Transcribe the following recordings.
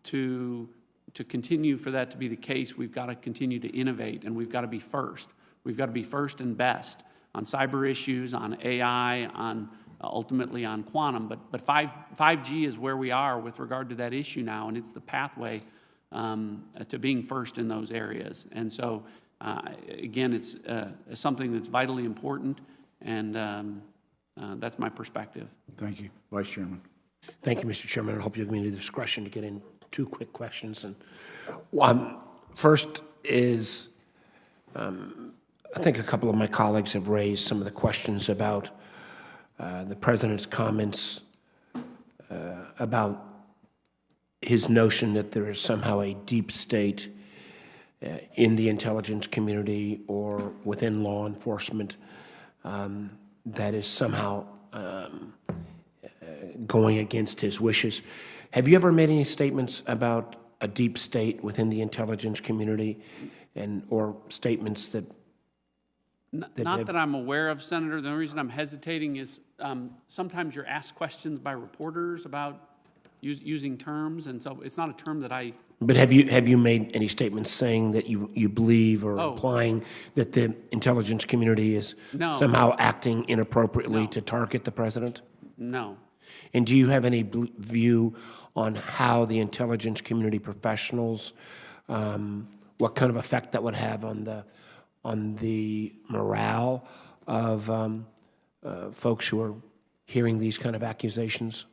to continue for that to be the case, we've got to continue to innovate, and we've got to be first. We've got to be first and best on cyber issues, on AI, on ultimately on quantum. But 5G is where we are with regard to that issue now, and it's the pathway to being first in those areas. And so, again, it's something that's vitally important, and that's my perspective. Thank you. Vice Chairman. Thank you, Mr. Chairman. I hope you'll give me the discretion to get in 2 quick questions. And first is, I think a couple of my colleagues have raised some of the questions about the President's comments about his notion that there is somehow a deep state in the intelligence community or within law enforcement that is somehow going against his wishes. Have you ever made any statements about a deep state within the intelligence community, or statements that Not that I'm aware of, Senator. The only reason I'm hesitating is sometimes you're asked questions by reporters about using terms, and so it's not a term that I... But have you made any statements saying that you believe or implying that the intelligence community is somehow acting inappropriately to target the president? No. And do you have any view on how the intelligence community professionals, what kind of effect that would have on the morale of folks who are hearing these kind of accusations?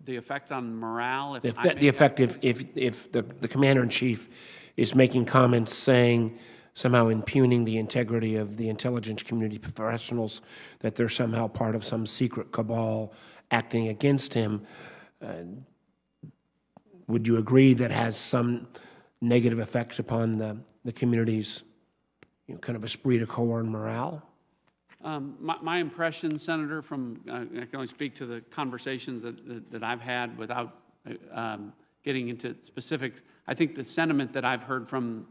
The effect on morale? The effect if the commander-in-chief is making comments saying, somehow impugning the integrity of the intelligence community professionals, that they're somehow part of some secret cabal acting against him, would you agree that has some negative effects upon the community's kind of esprit de corps and morale? My impression, Senator, from I can only speak to the conversations that I've had without getting into specifics. I think the sentiment that I've heard from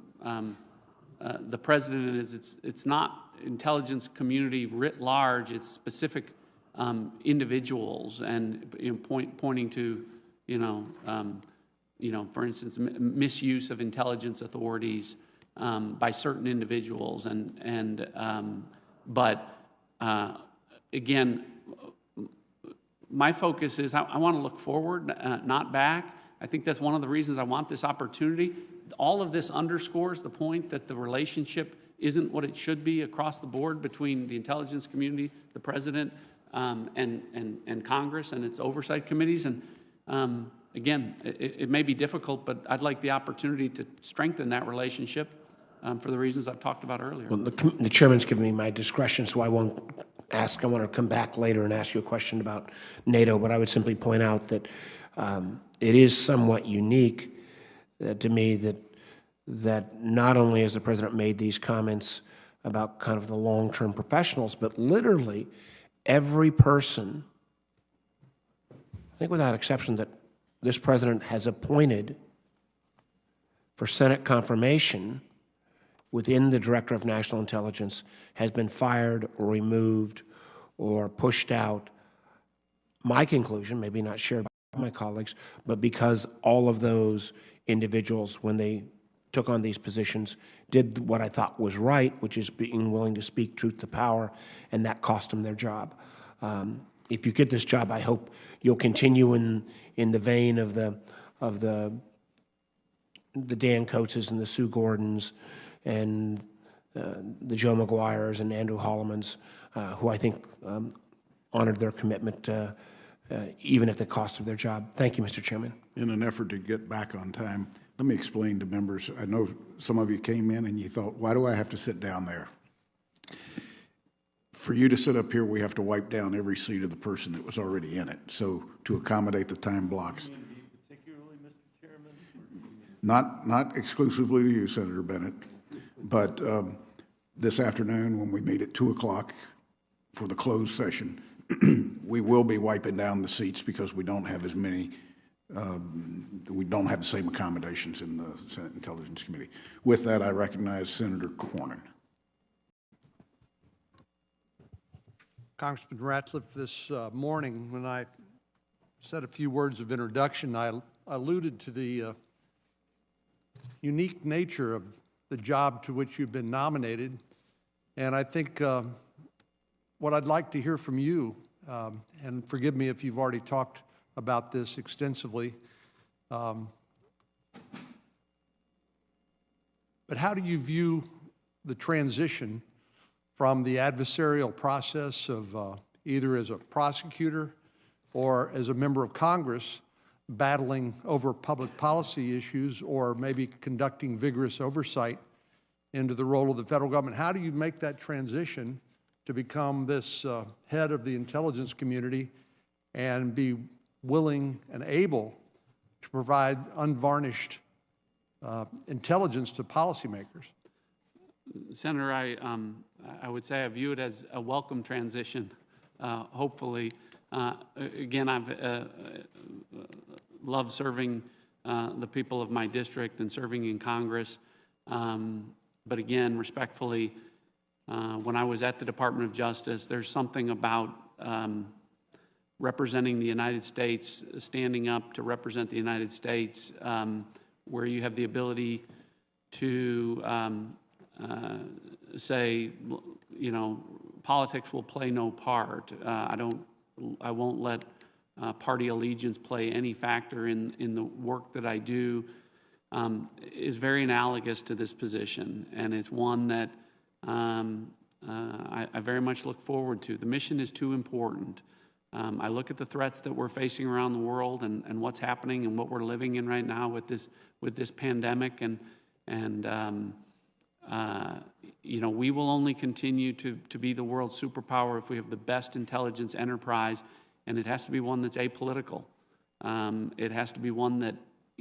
the president is it's not intelligence community writ large. It's specific individuals, and pointing to for instance, misuse of intelligence authorities by certain individuals, but again, my focus is I want to look forward, not back. I think that's one of the reasons I want this opportunity. All of this underscores the point that the relationship isn't what it should be across the board between the intelligence community, the president, and Congress and its oversight committees. And again, it may be difficult, but I'd like the opportunity to strengthen that relationship for the reasons I've talked about earlier. Well, the chairman's given me my discretion, so I won't ask. I want to come back later and ask you a question about NATO, but I would simply point out that it is somewhat unique to me that not only has the president made these comments about kind of the long-term professionals, but literally every person, I think without exception, that this president has appointed for Senate confirmation within the Director of National Intelligence has been fired or removed or pushed out. My conclusion, maybe not shared by my colleagues, but because all of those individuals, when they took on these positions, did what I thought was right, which is being willing to speak truth to power, and that cost them their job. If you get this job, I hope you'll continue in the vein of the Dan Coates and the Sue Gordons and the Joe McGuires and Andrew Hollemans, who I think honored their commitment even at the cost of their job. Thank you, Mr. Chairman. In an effort to get back on time, let me explain to members. I know some of you came in and you thought, why do I have to sit down there? For you to sit up here, we have to wipe down every seat of the person that was already in it. So to accommodate the time blocks. Particularly, Mr. Chairman? Not exclusively to you, Senator Bennett, but this afternoon when we meet at 2 o'clock for the closed session, we will be wiping down the seats because we don't have as many, we don't have the same accommodations in the Senate Intelligence Committee. With that, I recognize Senator Cornyn. Congressman Ratcliffe, this morning when I said a few words of introduction, I alluded to the unique nature of the job to which you've been nominated. And I think what I'd like to hear from you, and forgive me if you've already talked about this extensively, but how do you view the transition from the adversarial process of either as a prosecutor or as a member of Congress battling over public policy issues or maybe conducting vigorous oversight into the role of the federal government? How do you make that transition to become this head of the intelligence community and be willing and able to provide unvarnished intelligence to policymakers? Senator, I would say I view it as a welcome transition, hopefully. Again, I've loved serving the people of my district and serving in Congress. But again, respectfully, when I was at the Department of Justice, there's something about representing the United States, standing up to represent the United States, where you have the ability to say, you know, politics will play no part. I won't let party allegiance play any factor in the work that I do. Is very analogous to this position, and it's one that I very much look forward to. The mission is too important. I look at the threats that we're facing around the world and what's happening and what we're living in right now with this pandemic, and you know, we will only continue to be the world's superpower if we have the best intelligence enterprise, and it has to be one that's apolitical. It has to be one that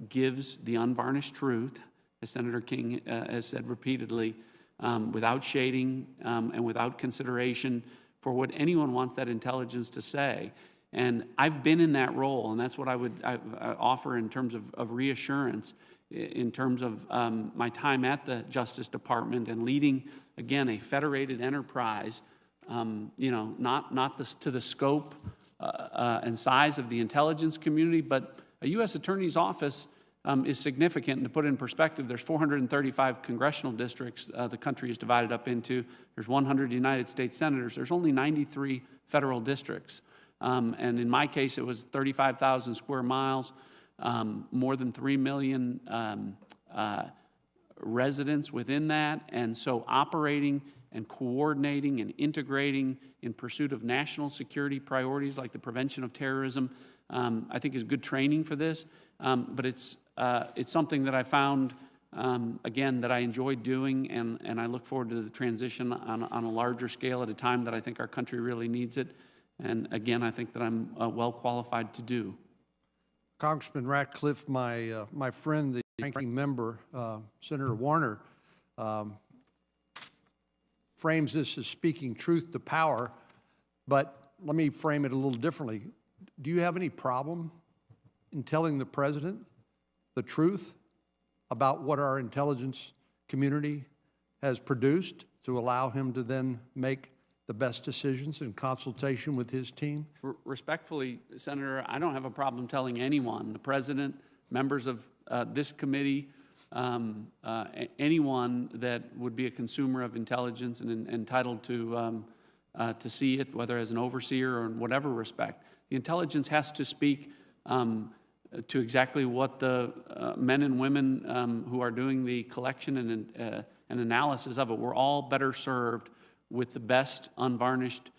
gives the unvarnished truth, as Senator King has said repeatedly, without shading and without consideration for what anyone wants that intelligence to say. And I've been in that role, and that's what I would offer in terms of reassurance, in terms of my time at the Justice Department and leading, again, a federated enterprise, you know, not to the scope and size of the intelligence community, but a U.S. Attorney's Office is significant. And to put it in perspective, there's 435 congressional districts the country is divided up into. There's 100 United States senators. There's only 93 federal districts. And in my case, it was 35,000 square miles, more than 3 million residents within that. And so operating and coordinating and integrating in pursuit of national security priorities like the prevention of terrorism, I think is good training for this. But it's something that I found, again, that I enjoyed doing, and I look forward to the transition on a larger scale at a time that I think our country really needs it. And again, I think that I'm well qualified to do. Congressman Ratcliffe, my friend, the ranking member, Senator Warner, frames this as speaking truth to power, but let me frame it a little differently. Do you have any problem in telling the president the truth about what our intelligence community has produced to allow him to then make the best decisions in consultation with his team? Respectfully, Senator, I don't have a problem telling anyone, the president, members of this committee, anyone that would be a consumer of intelligence and entitled to see it, whether as an overseer or in whatever respect. The intelligence has to speak to exactly what the men and women who are doing the collection and analysis of it. We're all better served with the best unvarnished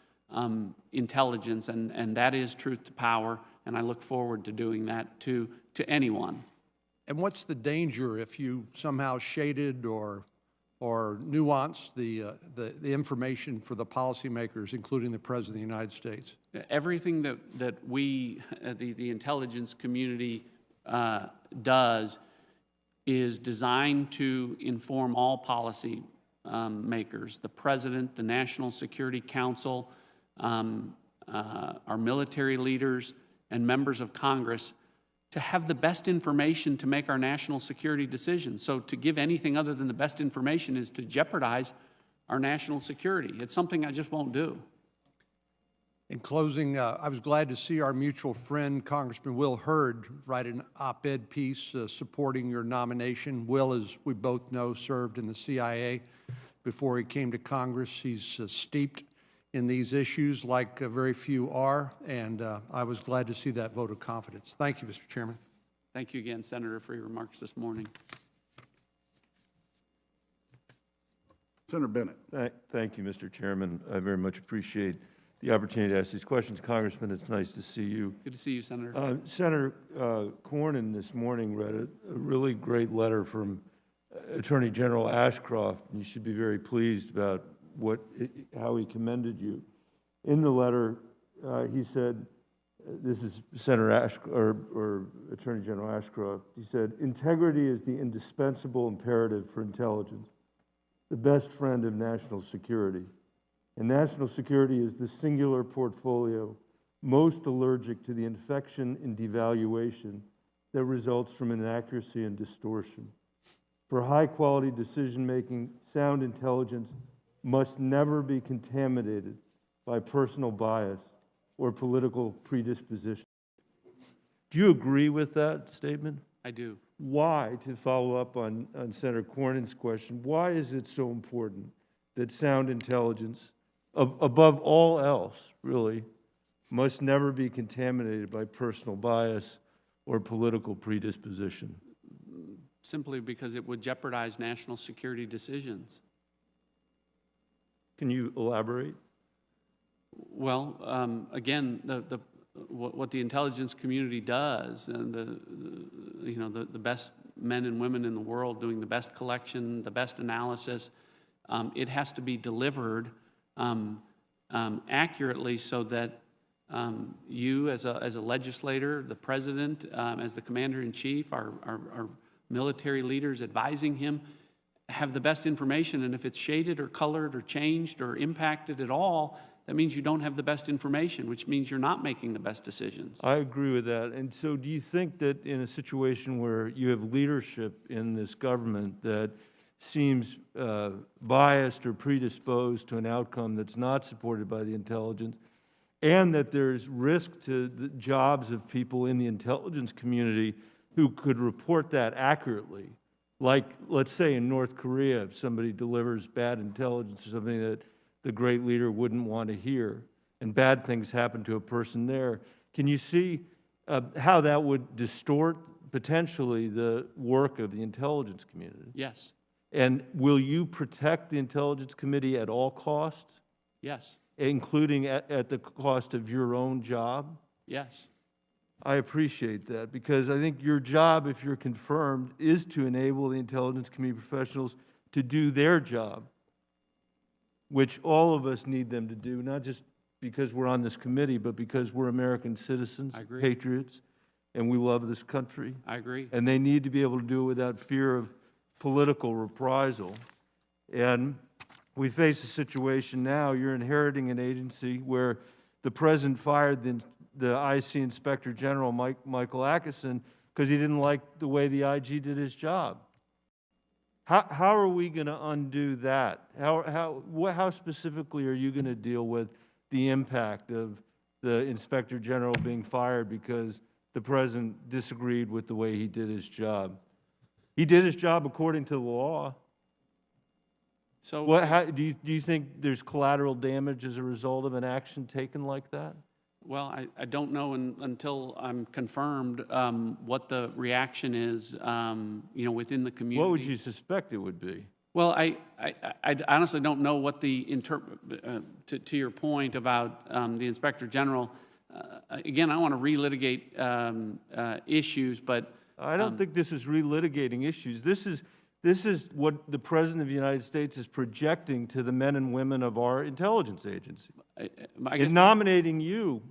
intelligence, and that is truth to power, and I look forward to doing that to anyone. And what's the danger if you somehow shaded or nuanced the information for the policymakers, including the President of the United States? Everything that we, the intelligence community, does is designed to inform all policy makers, the President, the National Security Council, our military leaders, and members of Congress, to have the best information to make our national security decisions. So to give anything other than the best information is to jeopardize our national security. It's something I just won't do. In closing, I was glad to see our mutual friend, Congressman Will Hurd, write an op-ed piece supporting your nomination. Will, as we both know, served in the CIA before he came to Congress. He's steeped in these issues like very few are, and I was glad to see that vote of confidence. Thank you, Mr. Chairman. Thank you again, Senator, for your remarks this morning. Senator Bennett. Thank you, Mr. Chairman. I very much appreciate the opportunity to ask these questions. Congressman, it's nice to see you. Good to see you, Senator. Senator Cornyn this morning read a really great letter from Attorney General Ashcroft, and you should be very pleased about how he commended you. In the letter, he said, this is Senator or Attorney General Ashcroft, he said, integrity is the indispensable imperative for intelligence, the best friend of national security. And national security is the singular portfolio most allergic to the infection and devaluation that results from inaccuracy and distortion. For high-quality decision-making, sound intelligence must never be contaminated by personal bias or political predisposition. Do you agree with that statement? I do. Why, to follow up on Senator Cornyn's question, why is it so important that sound intelligence, above all else, really, must never be contaminated by personal bias or political predisposition? Simply because it would jeopardize national security decisions. Can you elaborate? Well, again, what the intelligence community does, and the best men and women in the world doing the best collection, the best analysis, it has to be delivered accurately so that you as a legislator, the president, as the commander-in-chief, our military leaders advising him, have the best information. And if it's shaded or colored or changed or impacted at all, that means you don't have the best information, which means you're not making the best decisions. I agree with that. And so do you think that in a situation where you have leadership in this government that seems biased or predisposed to an outcome that's not supported by the intelligence, and that there's risk to the jobs of people in the intelligence community who could report that accurately? Like, let's say in North Korea, if somebody delivers bad intelligence or something that the great leader wouldn't want to hear, and bad things happen to a person there, can you see how that would distort potentially the work of the intelligence community? Yes. And will you protect the Intelligence Committee at all costs, Yes. including at the cost of your own job? Yes. I appreciate that, because I think your job, if you're confirmed, is to enable the intelligence community professionals to do their job, which all of us need them to do, not just because we're on this committee, but because we're American citizens, I agree. patriots, and we love this country. I agree. And they need to be able to do it without fear of political reprisal. And we face a situation now, you're inheriting an agency where the president fired the IC Inspector General, Michael Atkinson, because he didn't like the way the IG did his job. How are we going to undo that? How specifically are you going to deal with the impact of the Inspector General being fired because the president disagreed with the way he did his job? He did his job according to the law. So, Do you think there's collateral damage as a result of an action taken like that? well, I don't know until I'm confirmed what the reaction is, within the community. What would you suspect it would be? Well, I honestly don't know what the to your point about the Inspector General. Again, I want to relitigate issues, but I don't think this is relitigating issues. This is what the President of the United States is projecting to the men and women of our intelligence agency. I guess In nominating you,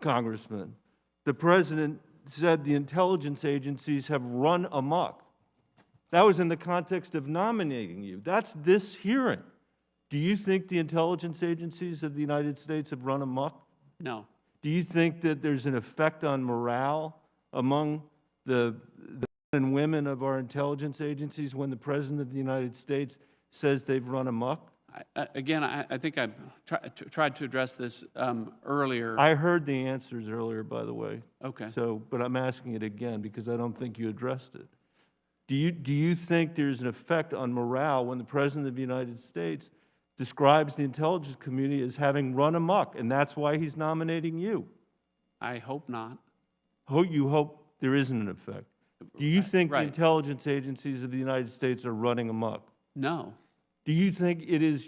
Congressman, the President said the intelligence agencies have run amok. That was in the context of nominating you. That's this hearing. Do you think the intelligence agencies of the United States have run amok? no. Do you think that there's an effect on morale among the men and women of our intelligence agencies when the President of the United States says they've run amok? Again, I think I tried to address this earlier. I heard the answers earlier, by the way. Okay. So, but I'm asking it again because I don't think you addressed it. Do you think there's an effect on morale when the President of the United States describes the intelligence community as having run amok, and that's why he's nominating you? I hope not. You hope there isn't an effect. Do you think the Right. intelligence agencies of the United States are running amok? No. Do you think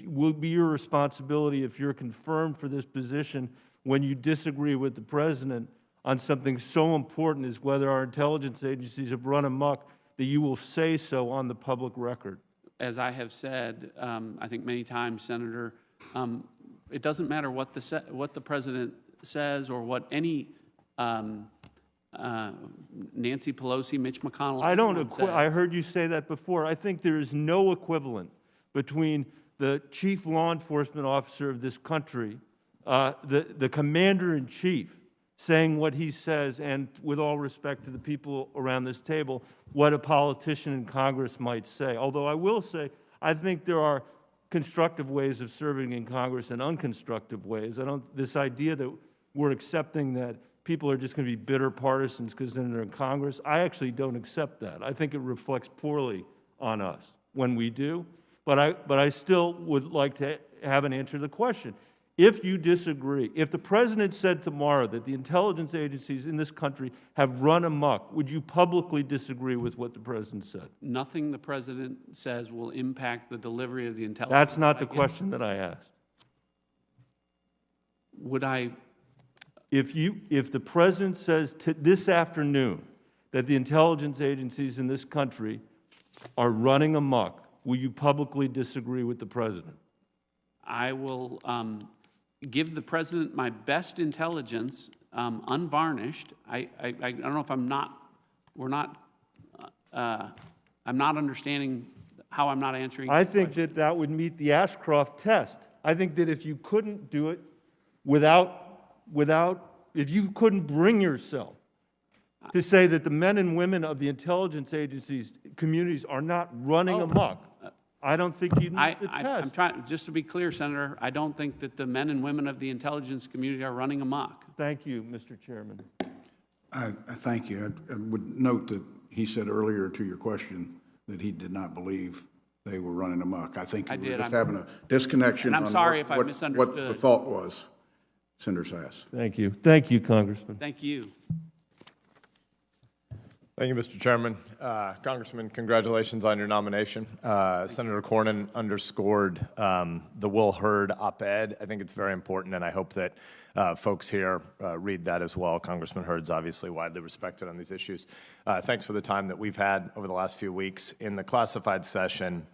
will be your responsibility if you're confirmed for this position when you disagree with the president on something so important as whether our intelligence agencies have run amok, that you will say so on the public record? As I have said, I think many times, Senator, it doesn't matter what the president says or what any Nancy Pelosi, Mitch McConnell. I heard you say that before. I think there is no equivalent between the chief law enforcement officer of this country, the commander-in-chief, saying what he says, and with all respect to the people around this table, what a politician in Congress might say. Although I will say, I think there are constructive ways of serving in Congress and unconstructive ways. This idea that we're accepting that people are just going to be bitter partisans because then they're in Congress, I actually don't accept that. I think it reflects poorly on us when we do. But I still would like to have an answer to the question. If you disagree, if the president said tomorrow that the intelligence agencies in this country have run amok, would you publicly disagree with what the president said? Nothing the president says will impact the delivery of the intelligence. That's not the package. question that I asked. Would I? If the president says this afternoon that the intelligence agencies in this country are running amok, will you publicly disagree with the president? I will give the president my best intelligence, unvarnished. I don't know if I'm not understanding how I'm not answering. I think that would meet the Ashcroft test. I think that if you couldn't do it if you couldn't bring yourself to say that the men and women of the intelligence agencies, communities are not running amok, I don't think you'd meet the test. I'm trying, just to be clear, Senator, I don't think that the men and women of the intelligence community are running amok. Thank you, Mr. Chairman. I thank you. I would note that he said earlier to your question that he did not believe they were running amok. I think you were just having a disconnection And I'm on sorry what- if I what misunderstood. the thought was, Senator Sass. Thank you. Thank you, Congressman. Thank you. Thank you, Mr. Chairman. Congressman, congratulations on your nomination. Senator Cornyn underscored the Will Hurd op-ed. I think it's very important, and I hope that folks here read that as well. Congressman Hurd's obviously widely respected on these issues. Thanks for the time that we've had over the last few weeks. In the classified session,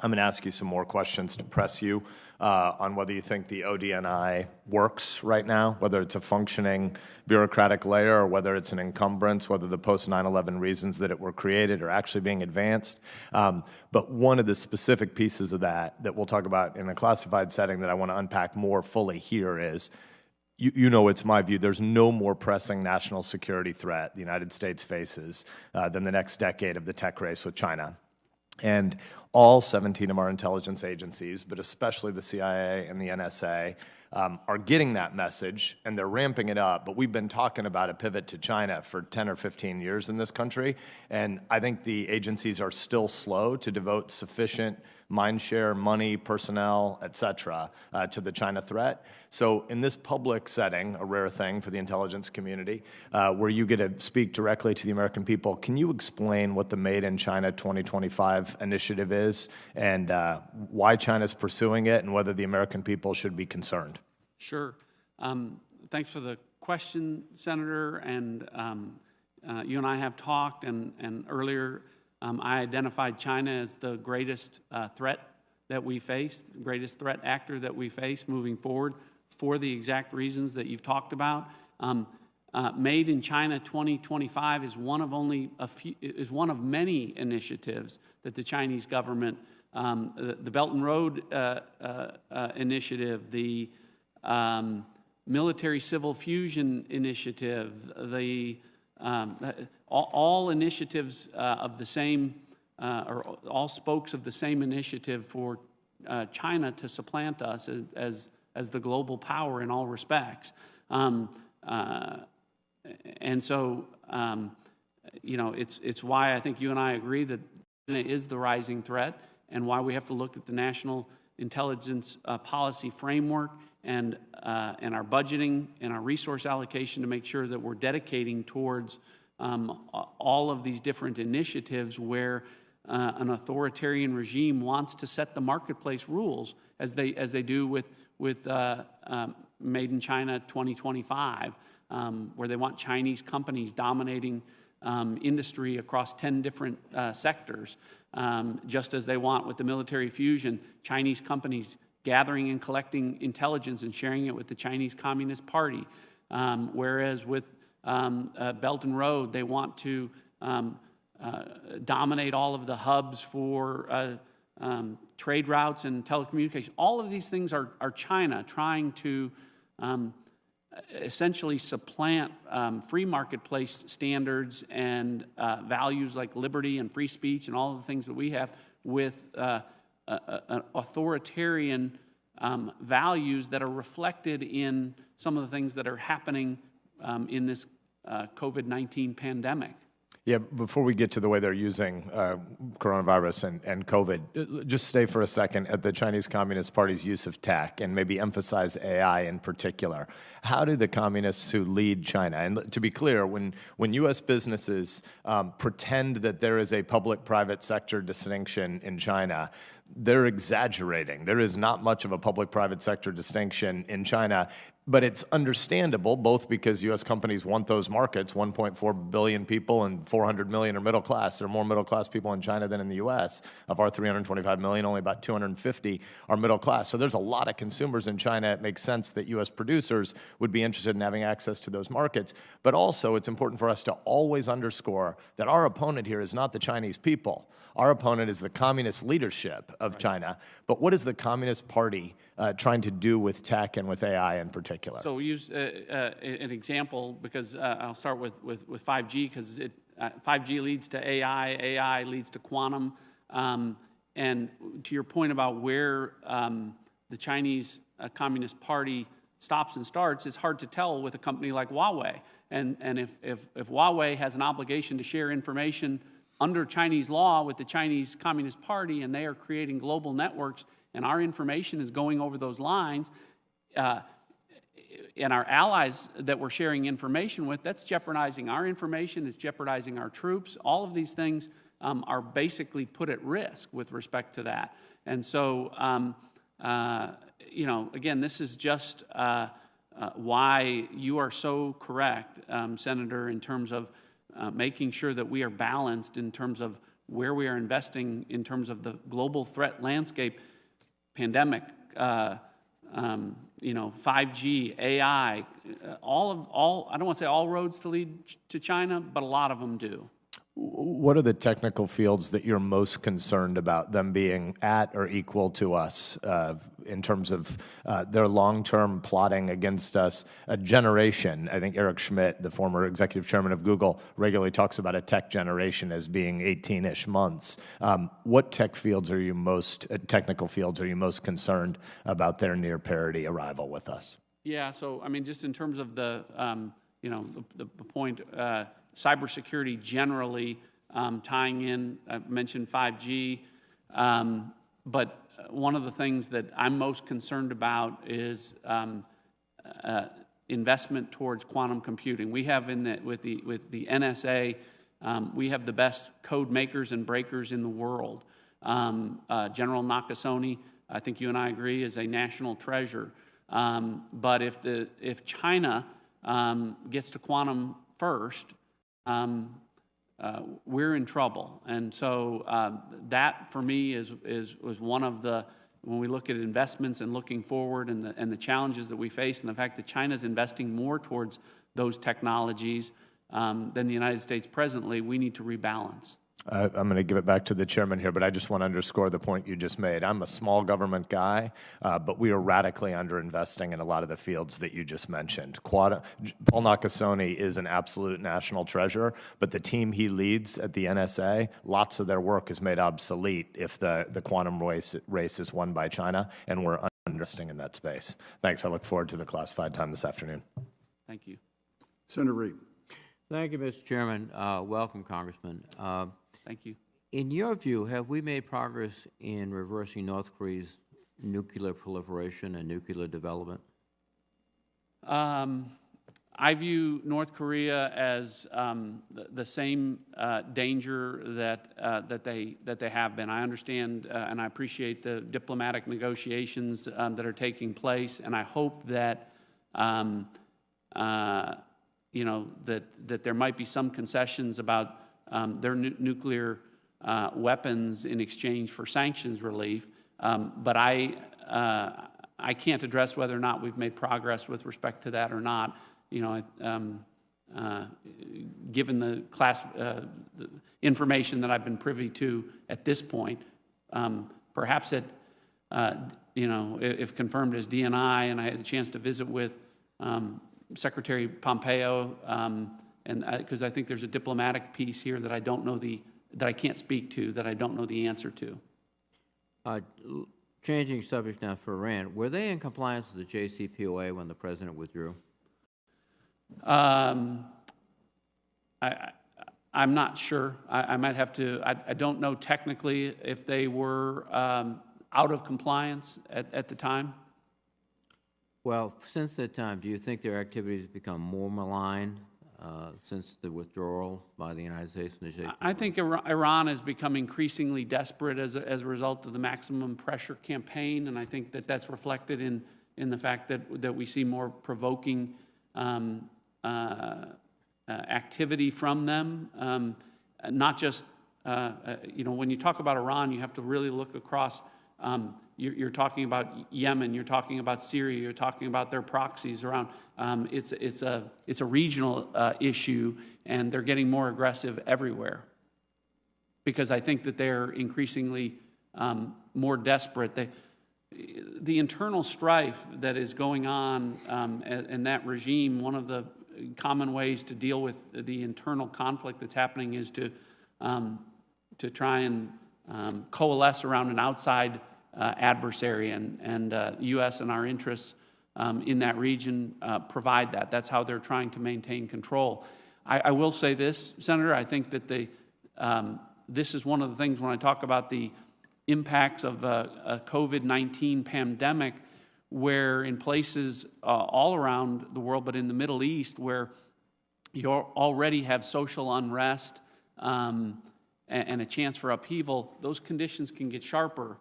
I'm going to ask you some more questions to press you on whether you think the ODNI works right now, whether it's a functioning bureaucratic layer or whether it's an encumbrance, whether the post-9/11 reasons that it were created are actually being advanced. But one of the specific pieces of that we'll talk about in a classified setting that I want to unpack more fully here is, you know, it's my view, there's no more pressing national security threat the United States faces than the next decade of the tech race with China. And all 17 of our intelligence agencies, but especially the CIA and the NSA, are getting that message, and they're ramping it up. But we've been talking about a pivot to China for 10 or 15 years in this country, and I think the agencies are still slow to devote sufficient mind share, money, personnel, et cetera, to the China threat. So in this public setting, a rare thing for the intelligence community, where you get to speak directly to the American people, can you explain what the Made in China 2025 initiative is and why China's pursuing it and whether the American people should be concerned? Sure. Thanks for the question, Senator. And you and I have talked, and earlier I identified China as the greatest threat that we face, the greatest threat actor that we face moving forward for the exact reasons that you've talked about. Made in China 2025 is one of many initiatives that the Chinese government, the Belt and Road Initiative, the Military Civil Fusion Initiative, the all initiatives of the same, or all spokes of the same initiative for China to supplant us as the global power in all respects. And so, it's why I think you and I agree that China is the rising threat, and why we have to look at the national intelligence policy framework and our budgeting and our resource allocation to make sure that we're dedicating towards all of these different initiatives where an authoritarian regime wants to set the marketplace rules, as they do with Made in China 2025, where they want Chinese companies dominating industry across 10 different sectors, just as they want with the military fusion, Chinese companies gathering and collecting intelligence and sharing it with the Chinese Communist Party. Whereas with Belt and Road, they want to dominate all of the hubs for trade routes and telecommunications. All of these things are China trying to essentially supplant free marketplace standards and values like liberty and free speech and all of the things that we have with authoritarian values that are reflected in some of the things that are happening in this COVID-19 pandemic. Yeah, before we get to the way they're using coronavirus and COVID, just stay for a second at the Chinese Communist Party's use of tech and maybe emphasize AI in particular. How do the communists who lead China, and to be clear, when U.S. businesses pretend that there is a public-private sector distinction in China, they're exaggerating. There is not much of a public-private sector distinction in China, but it's understandable, both because U.S. companies want those markets, 1.4 billion people and 400 million are middle class. There are more middle class people in China than in the U.S. Of our 325 million, only about 250 are middle class. So there's a lot of consumers in China. It makes sense that U.S. producers would be interested in having access to those markets. But also, it's important for us to always underscore that our opponent here is not the Chinese people. Our opponent is the communist leadership of China. But what is the Communist Party trying to do with tech and with AI in particular? So we use an example because I'll start with 5G, because 5G leads to AI, AI leads to quantum. And to your point about where the Chinese Communist Party stops and starts, it's hard to tell with a company like Huawei. And if Huawei has an obligation to share information under Chinese law with the Chinese Communist Party, and they are creating global networks, and our information is going over those lines, and our allies that we're sharing information with, that's jeopardizing our information, it's jeopardizing our troops. All of these things are basically put at risk with respect to that. And so, again, this is just why you are so correct, Senator, in terms of making sure that we are balanced in terms of where we are investing in terms of the global threat landscape, pandemic, 5G, AI, I don't want to say all roads to lead to China, but a lot of them do. What are the technical fields that you're most concerned about them being at or equal to us in terms of their long-term plotting against us? A generation, I think Eric Schmidt, the former executive chairman of Google, regularly talks about a tech generation as being 18-ish months. What technical fields are you most concerned about their near parity arrival with us? Yeah, so I mean, just in terms of the point, cybersecurity generally, tying in, I mentioned 5G, but one of the things that I'm most concerned about is investment towards quantum computing. We have with the NSA, we have the best code makers and breakers in the world. General Nakasone, I think you and I agree, is a national treasure. But if China gets to quantum first, we're in trouble. And so that, for me, was one of the, when we look at investments and looking forward and the challenges that we face, and the fact that China's investing more towards those technologies than the United States presently, we need to rebalance. I'm going to give it back to the chairman here, but I just want to underscore the point you just made. I'm a small government guy, but we are radically underinvesting in a lot of the fields that you just mentioned. Paul Nakasone is an absolute national treasure, but the team he leads at the NSA, lots of their work is made obsolete if the quantum race is won by China, and we're underinvesting in that space. Thanks. I look forward to the classified time this afternoon. Thank you. Senator Reid. Thank you, Mr. Chairman. Welcome, Congressman. Thank you. In your view, have we made progress in reversing North Korea's nuclear proliferation and nuclear development? I view North Korea as the same danger that they have been. I understand and I appreciate the diplomatic negotiations that are taking place, and I hope that you know that there might be some concessions about their nuclear weapons in exchange for sanctions relief. But I can't address whether or not we've made progress with respect to that or not. You know, given the information that I've been privy to at this point, perhaps it, you know, if confirmed as DNI, and I had a chance to visit with Secretary Pompeo, and because I think there's a diplomatic piece here that I don't know that I can't speak to, that I don't know the answer to. Changing subject now for Iran, were they in compliance with the JCPOA when the president withdrew? I'm not sure. I might have to. I don't know technically if they were out of compliance at the time. Well, since that time, do you think their activities have become more malign since the withdrawal by the United States from the JCPOA? I think Iran has become increasingly desperate as a result of the maximum pressure campaign, and I think that that's reflected in the fact that we see more provoking activity from them. Not just, you know, when you talk about Iran, you have to really look across. You're talking about Yemen, you're talking about Syria, you're talking about their proxies around. It's a regional issue, and they're getting more aggressive everywhere. Because I think that they're increasingly more desperate. The internal strife that is going on in that regime, one of the common ways to deal with the internal conflict that's happening is to try and coalesce around an outside adversary, and the U.S. and our interests in that region provide that. That's how they're trying to maintain control. I will say this, Senator, I think that this is one of the things when I talk about the impacts of a COVID-19 pandemic, where in places all around the world, but in the Middle East, where you already have social unrest and a chance for upheaval, those conditions can get sharper,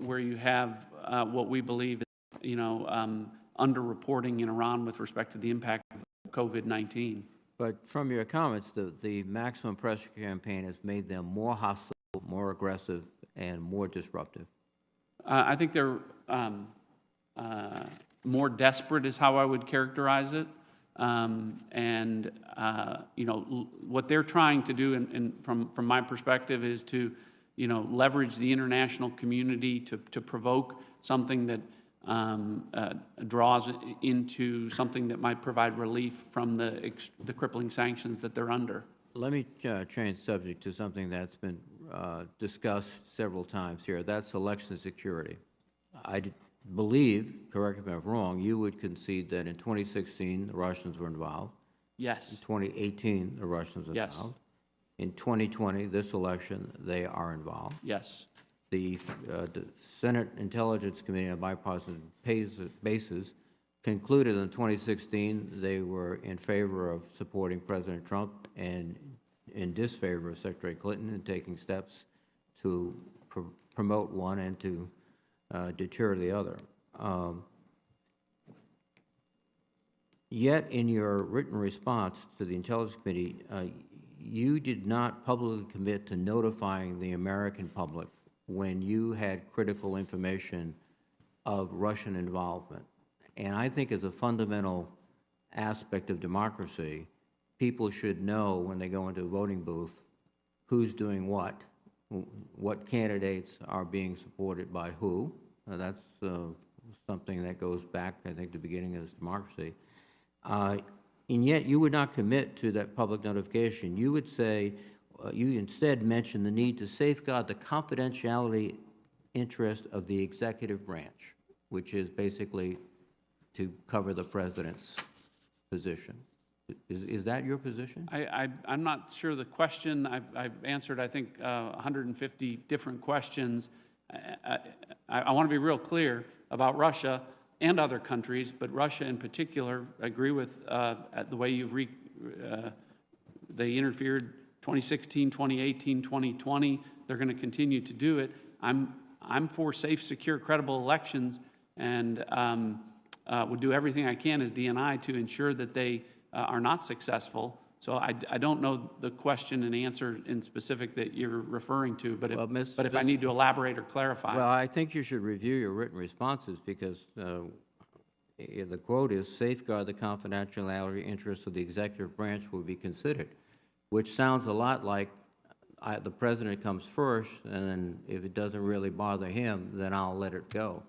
where you have what we believe is, you know, underreporting in Iran with respect to the impact of COVID-19. But from your comments, the maximum pressure campaign has made them more hostile, more aggressive, and more disruptive. I think they're more desperate is how I would characterize it. And you know, what they're trying to do, from my perspective, is to, you know, leverage the international community to provoke something that draws into something that might provide relief from the crippling sanctions that they're under. Let me change subject to something that's been discussed several times here. That's election security. I believe, correct me if I'm wrong, you would concede that in 2016 the Russians were involved. Yes. In 2018 the Russians were Yes. involved. In 2020, this election, they are involved. Yes. The Senate Intelligence Committee on a bipartisan basis concluded in 2016 they were in favor of supporting President Trump and in disfavor of Secretary Clinton and taking steps to promote one and to deter the other. Yet in your written response to the Intelligence Committee, you did not publicly commit to notifying the American public when you had critical information of Russian involvement. And I think as a fundamental aspect of democracy, people should know when they go into a voting booth who's doing what candidates are being supported by who. That's something that goes back, I think, to the beginning of this democracy. And yet you would not commit to that public notification. You would say, you instead mention the need to safeguard the confidentiality interest of the executive branch, which is basically to cover the president's position. Is that your position? I'm not sure the question. I've answered, I think, 150 different questions. I want to be real clear about Russia and other countries, but Russia in particular. I agree with the way you've they interfered 2016, 2018, 2020. They're going to continue to do it. I'm for safe, secure, credible elections, and would do everything I can as DNI to ensure that they are not successful. So I don't know the question and answer in specific that you're referring to, but if I need to elaborate or clarify. Well, I think you should review your written responses because the quote is, safeguard the confidentiality interests of the executive branch will be considered, which sounds a lot like the president comes first, and then if it doesn't really bother him, then I'll let it go.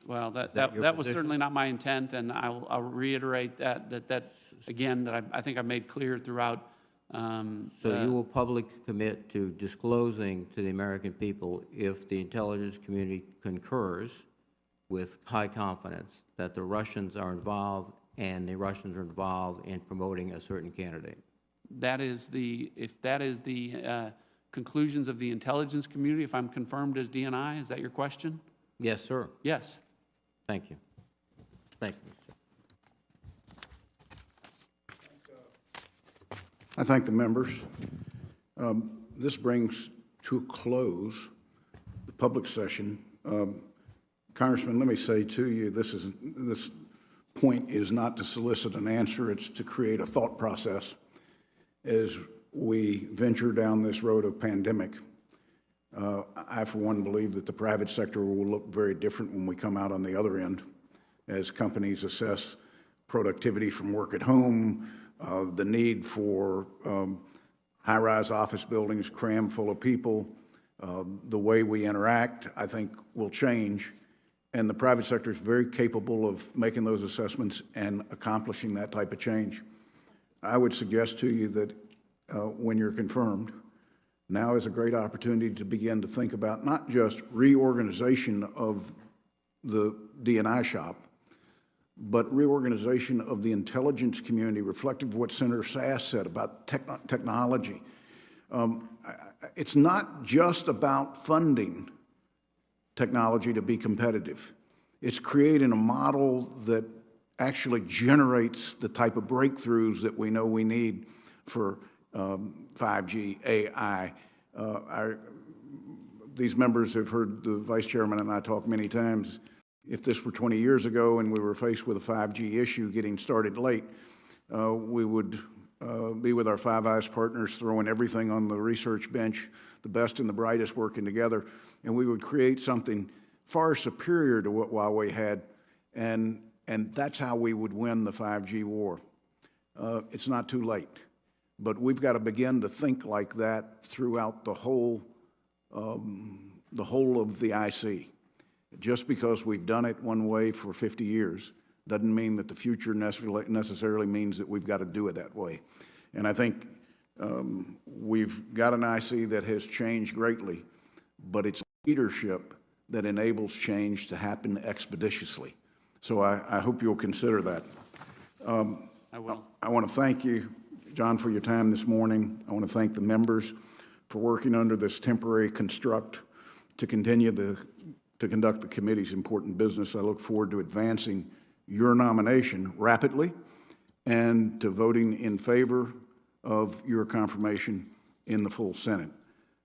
Well, that was certainly not my intent, and I'll reiterate that again, that I think I've made clear throughout. So you will publicly commit to disclosing to the American people if the intelligence community concurs with high confidence that the Russians are involved and the Russians are involved in promoting a certain candidate. If that is the conclusions of the intelligence community, if I'm confirmed as DNI, is that your question? Yes, sir. Yes. Thank you. Thank you, sir. I thank the members. This brings to a close the public session. Congressman, let me say to you, this point is not to solicit an answer, it's to create a thought process as we venture down this road of pandemic. I, for one, believe that the private sector will look very different when we come out on the other end as companies assess productivity from work at home, the need for high-rise office buildings crammed full of people, the way we interact, I think, will change. And the private sector is very capable of making those assessments and accomplishing that type of change. I would suggest to you that when you're confirmed, now is a great opportunity to begin to think about not just reorganization of the DNI shop, but reorganization of the intelligence community, reflective of what Senator Sass said about technology. It's not just about funding technology to be competitive. It's creating a model that actually generates the type of breakthroughs that we know we need for 5G, AI. These members have heard the Vice Chairman and I talk many times. If this were 20 years ago and we were faced with a 5G issue getting started late, we would be with our Five Eyes partners throwing everything on the research bench, the best and the brightest working together, and we would create something far superior to what Huawei had, and that's how we would win the 5G war. It's not too late. But we've got to begin to think like that throughout the whole of the IC. Just because we've done it one way for 50 years doesn't mean that the future necessarily means that we've got to do it that way. And I think we've got an IC that has changed greatly, but it's leadership that enables change to happen expeditiously. So I hope you'll consider that. I will. I want to thank you, John, for your time this morning. I want to thank the members for working under this temporary construct to continue to conduct the committee's important business. I look forward to advancing your nomination rapidly and to voting in favor of your confirmation in the full Senate.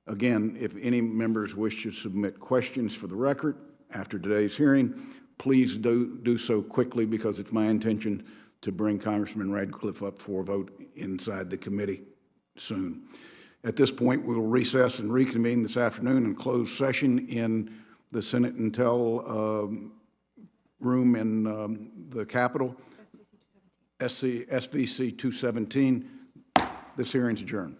Again, if any members wish to submit questions for the record after today's hearing, please do so quickly because it's my intention to bring Congressman Ratcliffe up for a vote inside the committee soon. At this point, we will recess and reconvene this afternoon in closed session in the Senate Intel room in the Capitol, SVC 217. This hearing's adjourned.